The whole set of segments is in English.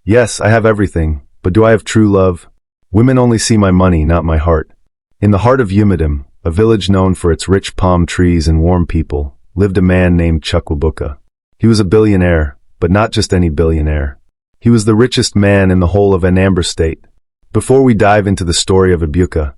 Yes, I have everything, but do I have true love? Women only see my money, not my heart. In the heart of Umidim, a village known for its rich palm trees and warm people, lived a man named Chukwabuka. He was a billionaire, but not just any billionaire. He was the richest man in the whole of Anambra State. Before we dive into the story of Ebuka,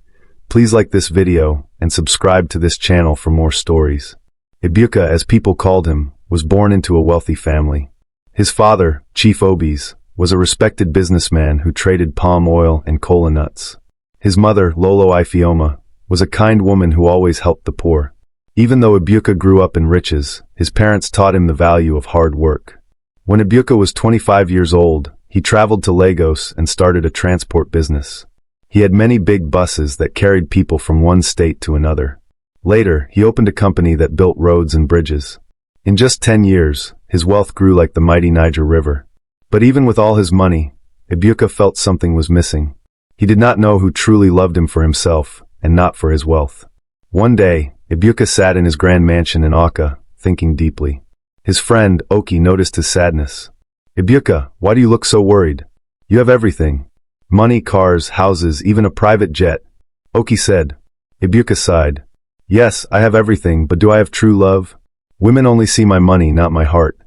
please like this video and subscribe to this channel for more stories. Ebuka, as people called him, was born into a wealthy family. His father, Chief Obies, was a respected businessman who traded palm oil and kola nuts. His mother, Lolo Ifeoma, was a kind woman who always helped the poor. Even though Ebuka grew up in riches, his parents taught him the value of hard work. When Ebuka was 25 years old, he traveled to Lagos and started a transport business. He had many big buses that carried people from one state to another. Later, he opened a company that built roads and bridges. In just 10 years, his wealth grew like the mighty Niger River. But even with all his money, Ebuka felt something was missing. He did not know who truly loved him for himself, and not for his wealth. One day, Ebuka sat in his grand mansion in Awka, thinking deeply. His friend, Oki, noticed his sadness. Ebuka, why do you look so worried? You have everything. Money, cars, houses, even a private jet. Oki said. Ebuka sighed. Yes, I have everything, but do I have true love? Women only see my money, not my heart.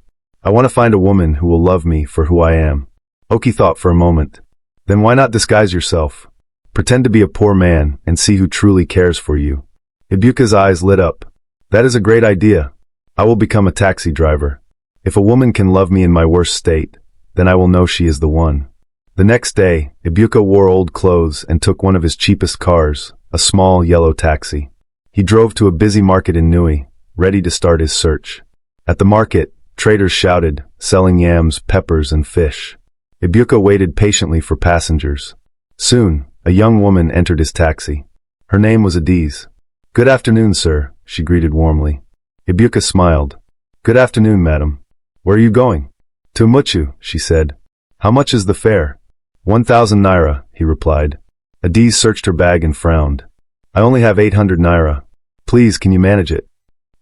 I want to find a woman who will love me for who I am. Oki thought for a moment. Then why not disguise yourself? Pretend to be a poor man and see who truly cares for you. Ebuka's eyes lit up. That is a great idea. I will become a taxi driver. If a woman can love me in my worst state, then I will know she is the one. The next day, Ebuka wore old clothes and took one of his cheapest cars, a small yellow taxi. He drove to a busy market in Nui, ready to start his search. At the market, traders shouted, selling yams, peppers, and fish. Ebuka waited patiently for passengers. Soon, a young woman entered his taxi. Her name was Adiz. Good afternoon, sir, she greeted warmly. Ebuka smiled. Good afternoon, madam. Where are you going? To Muchu, she said. How much is the fare? 1,000 naira, he replied. Adiz searched her bag and frowned. I only have 800 naira. Please, can you manage it?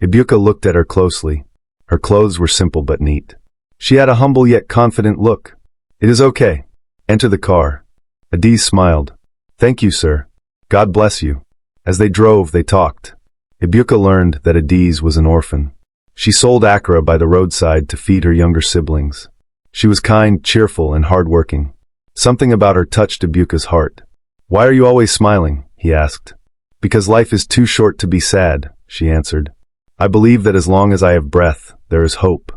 Ebuka looked at her closely. Her clothes were simple but neat. She had a humble yet confident look. It is okay. Enter the car. Adiz smiled. Thank you, sir. God bless you. As they drove, they talked. Ebuka learned that Adiz was an orphan. She sold akra by the roadside to feed her younger siblings. She was kind, cheerful, and hardworking. Something about her touched Ebuka's heart. Why are you always smiling? He asked. Because life is too short to be sad, she answered. I believe that as long as I have breath, there is hope.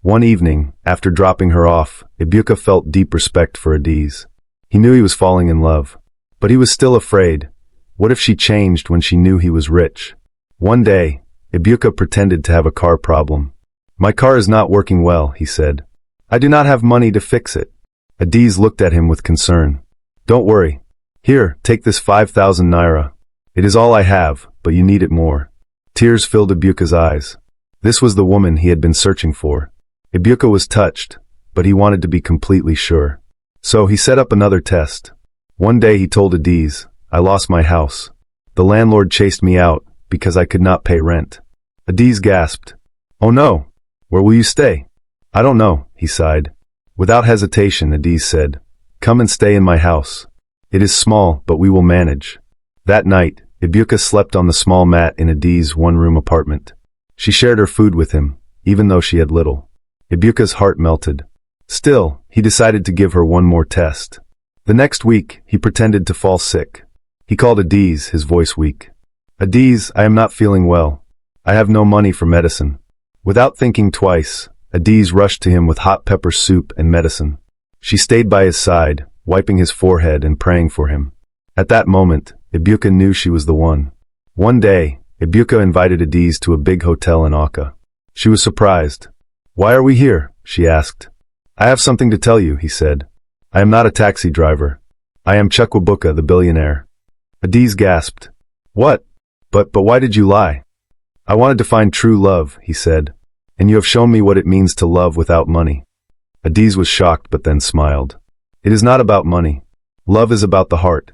One evening, after dropping her off, Ebuka felt deep respect for Adiz. He knew he was falling in love. But he was still afraid. What if she changed when she knew he was rich? One day, Ebuka pretended to have a car problem. My car is not working well, he said. I do not have money to fix it. Adiz looked at him with concern. Don't worry. Here, take this 5,000 naira. It is all I have, but you need it more. Tears filled Ebuka's eyes. This was the woman he had been searching for. Ebuka was touched, but he wanted to be completely sure. So he set up another test. One day he told Adiz, I lost my house. The landlord chased me out because I could not pay rent. Adiz gasped. Oh no! Where will you stay? I don't know, he sighed. Without hesitation, Adiz said, Come and stay in my house. It is small, but we will manage. That night, Ebuka slept on the small mat in Adiz's one-room apartment. She shared her food with him, even though she had little. Ebuka's heart melted. Still, he decided to give her one more test. The next week, he pretended to fall sick. He called Adiz, his voice weak. Adiz, I am not feeling well. I have no money for medicine. Without thinking twice, Adiz rushed to him with hot pepper soup and medicine. She stayed by his side, wiping his forehead and praying for him. At that moment, Ebuka knew she was the one. One day, Ebuka invited Adiz to a big hotel in Awka. She was surprised. Why are we here? She asked. I have something to tell you, he said. I am not a taxi driver. I am Chukwabuka, the billionaire. Adiz gasped. What? But why did you lie? I wanted to find true love, he said. And you have shown me what it means to love without money. Adiz was shocked but then smiled. It is not about money. Love is about the heart.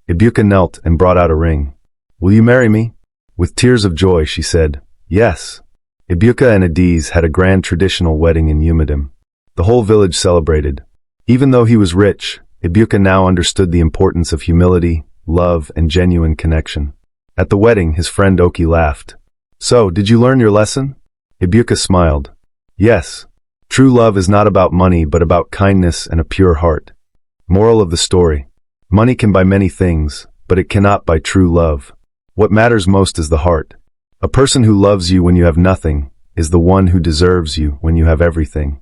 Ebuka knelt and brought out a ring. Will you marry me? With tears of joy, she said, Yes. Ebuka and Adiz had a grand traditional wedding in Umidim. The whole village celebrated. Even though he was rich, Ibuka now understood the importance of humility, love, and genuine connection. At the wedding, his friend Oki laughed. "So, did you learn your lesson?" Ibuka smiled. "Yes. True love is not about money but about kindness and a pure heart." Moral of the story. Money can buy many things, but it cannot buy true love. What matters most is the heart. A person who loves you when you have nothing is the one who deserves you when you have everything.